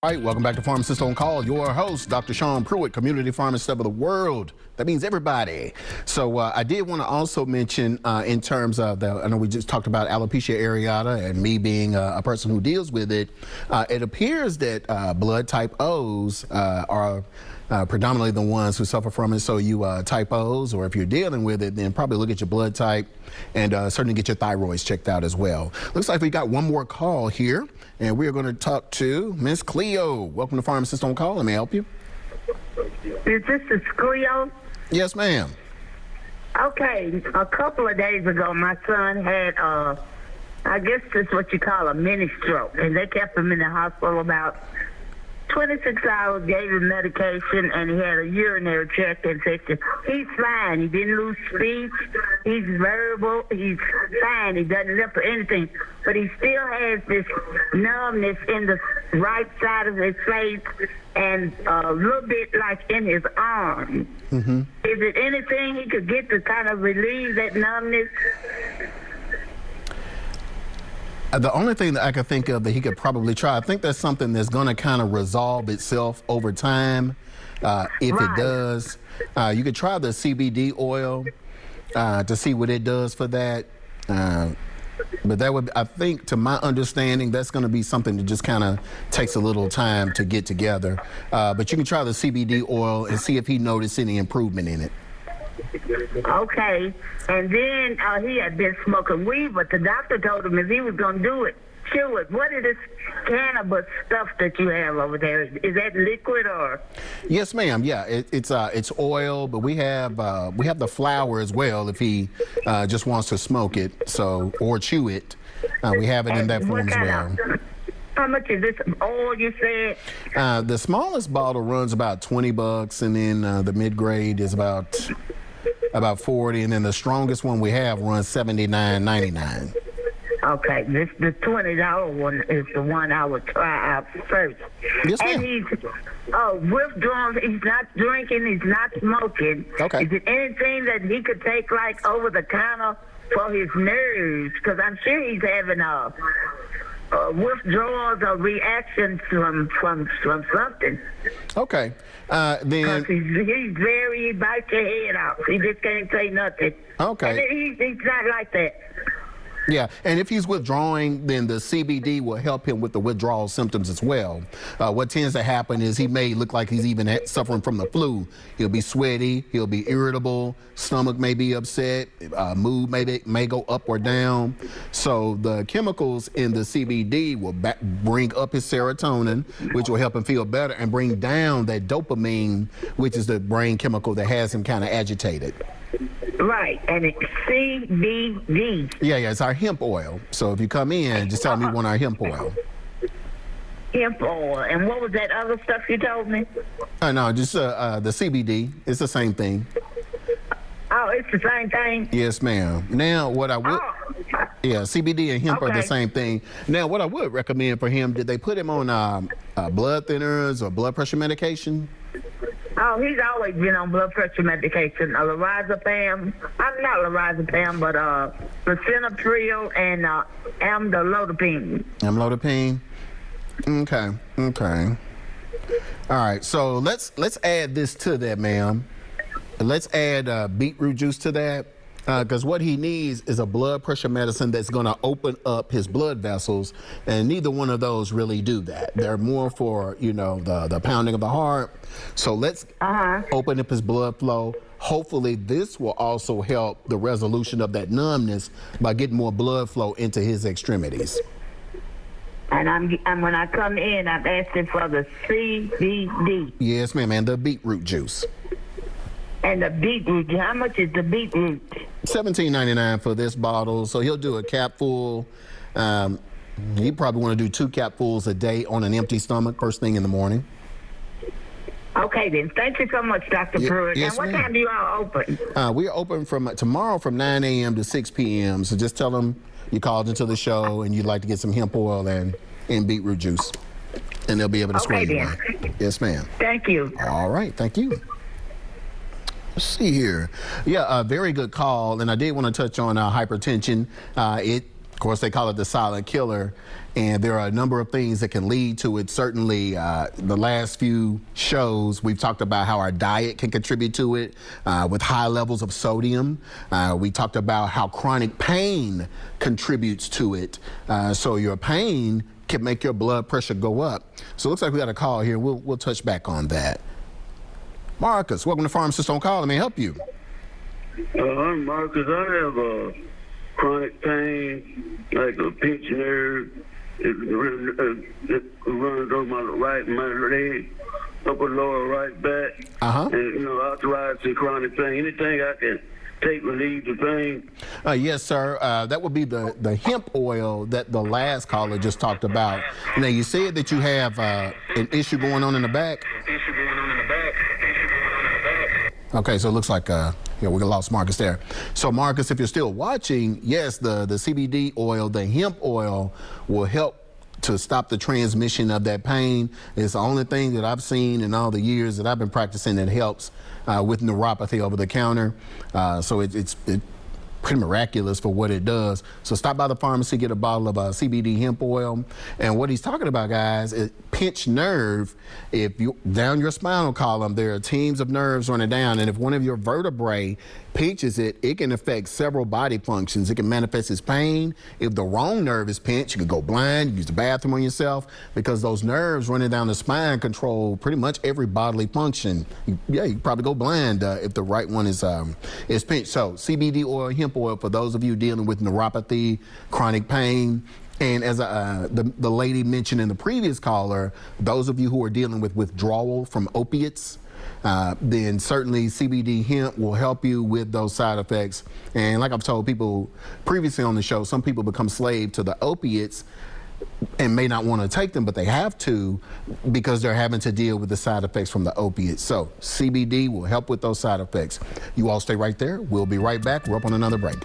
All right, welcome back to Pharmacist on Call. Your host, Dr. Shawn Pruitt, community pharmacist of the world. That means everybody. So I did want to also mention in terms of I know we just talked about alopecia areata and me being a person who deals with it. It appears that blood type O's are predominantly the ones who suffer from it. So you type O's, or if you're dealing with it, then probably look at your blood type and certainly get your thyroids checked out as well. Looks like we got one more call here, and we're going to talk to Miss Cleo. Welcome to Pharmacist on Call. Let me help you. Is this the Cleo? Yes, ma'am. Okay, a couple of days ago, my son had, I guess that's what you call a mini stroke, and they kept him in the hospital about 26 hours, gave him medication, and he had a urinary check infection. He's fine. He didn't lose speech. He's verbal. He's fine. He doesn't limp or anything. But he still has this numbness in the right side of his face and a little bit like in his arm. Mm-hmm. Is it anything he could get to kind of relieve that numbness? The only thing that I could think of that he could probably try, I think that's something that's going to kind of resolve itself over time. If it does, you could try the CBD oil to see what it does for that. But that would, I think, to my understanding, that's going to be something that just kind of takes a little time to get together. But you can try the CBD oil and see if he noticed any improvement in it. Okay, and then he had been smoking weed, but the doctor told him if he was going to do it, chew it. What is this cannabis stuff that you have over there? Is that liquid or? Yes, ma'am. Yeah, it's oil, but we have the flower as well if he just wants to smoke it, so or chew it. We have it in that form as well. How much is this oil you said? The smallest bottle runs about $20, and then the mid-grade is about $40, and then the strongest one we have runs $79.99. Okay, the $20 one is the one I would try out first. Yes, ma'am. And he's withdrawn. He's not drinking. He's not smoking. Okay. Is it anything that he could take like over the counter for his nerves? Because I'm sure he's having withdrawals or reactions from something. Okay. Then he bites your head off. He just can't say nothing. Okay. And he's not like that. Yeah, and if he's withdrawing, then the CBD will help him with the withdrawal symptoms as well. What tends to happen is he may look like he's even suffering from the flu. He'll be sweaty, he'll be irritable, stomach may be upset, mood may go up or down. So the chemicals in the CBD will bring up his serotonin, which will help him feel better, and bring down that dopamine, which is the brain chemical that has him kind of agitated. Right, and it's CBD. Yeah, it's our hemp oil. So if you come in, just tell me you want our hemp oil. Hemp oil. And what was that other stuff you told me? No, just the CBD. It's the same thing. Oh, it's the same thing? Yes, ma'am. Now, what I would... Yeah, CBD and hemp are the same thing. Now, what I would recommend for him, did they put him on blood thinners or blood pressure medication? Oh, he's always been on blood pressure medication, lorazepam. I'm not lorazepam, but lisinopril and amlodipine. Amlodipine? Okay. All right, so let's add this to that, ma'am. Let's add beetroot juice to that. Because what he needs is a blood pressure medicine that's going to open up his blood vessels, and neither one of those really do that. They're more for, the pounding of the heart. So let's open up his blood flow. Hopefully this will also help the resolution of that numbness by getting more blood flow into his extremities. And when I come in, I'm asking for the CBD. Yes, ma'am, and the beetroot juice. And the beetroot, how much is the beetroot? $17.99 for this bottle. So he'll do a capful. He probably want to do 2 capfuls a day on an empty stomach, first thing in the morning. Okay, then. Thank you so much, Dr. Pruitt. Yes, and what time do you all open? We're open from tomorrow from 9 a.m. to 6 p.m. So just tell them you called into the show and you'd like to get some hemp oil and beetroot juice. And they'll be able to square you one. Yes, ma'am. Thank you. All right. Thank you. Let's see here. Yeah, a very good call. And I did want to touch on hypertension. It Of course, they call it the silent killer, and there are a number of things that can lead to it. Certainly, the last few shows, we've talked about how our diet can contribute to it with high levels of sodium. We talked about how chronic pain contributes to it. So your pain can make your blood pressure go up. So it looks like we got a call here. We'll touch back on that. Marcus, welcome to Pharmacist on Call. Let me help you. I'm Marcus. I have chronic pain, like a pinched nerve. It runs over my right and my leg, upper lower right back. And, arthritis and chronic pain. Anything I can take relieve the pain? Yes, sir. That would be the hemp oil that the last caller just talked about. Now, you said that you have an issue going on in the back. Okay, so it looks like we lost Marcus there. So Marcus, if you're still watching, yes, the CBD oil, the hemp oil will help to stop the transmission of that pain. It's the only thing that I've seen in all the years that I've been practicing that helps with neuropathy over the counter. So it's pretty miraculous for what it does. So stop by the pharmacy, get a bottle of CBD hemp oil. And what he's talking about, guys, is pinched nerve. If you down your spinal column, there are teams of nerves running down, and if one of your vertebrae pinches it, it can affect several body functions. It can manifest as pain. If the wrong nerve is pinched, you can go blind, use the bathroom on yourself, because those nerves running down the spine control pretty much every bodily function. You can probably go blind if the right one is pinched. So CBD oil, hemp oil, for those of you dealing with neuropathy, chronic pain. And as the lady mentioned in the previous caller, those of you who are dealing with withdrawal from opiates, then certainly CBD hemp will help you with those side effects. And like I've told people previously on the show, some people become slave to the opiates and may not want to take them, but they have to because they're having to deal with the side effects from the opiates. So CBD will help with those side effects. You all stay right there. We'll be right back. We're up on another break.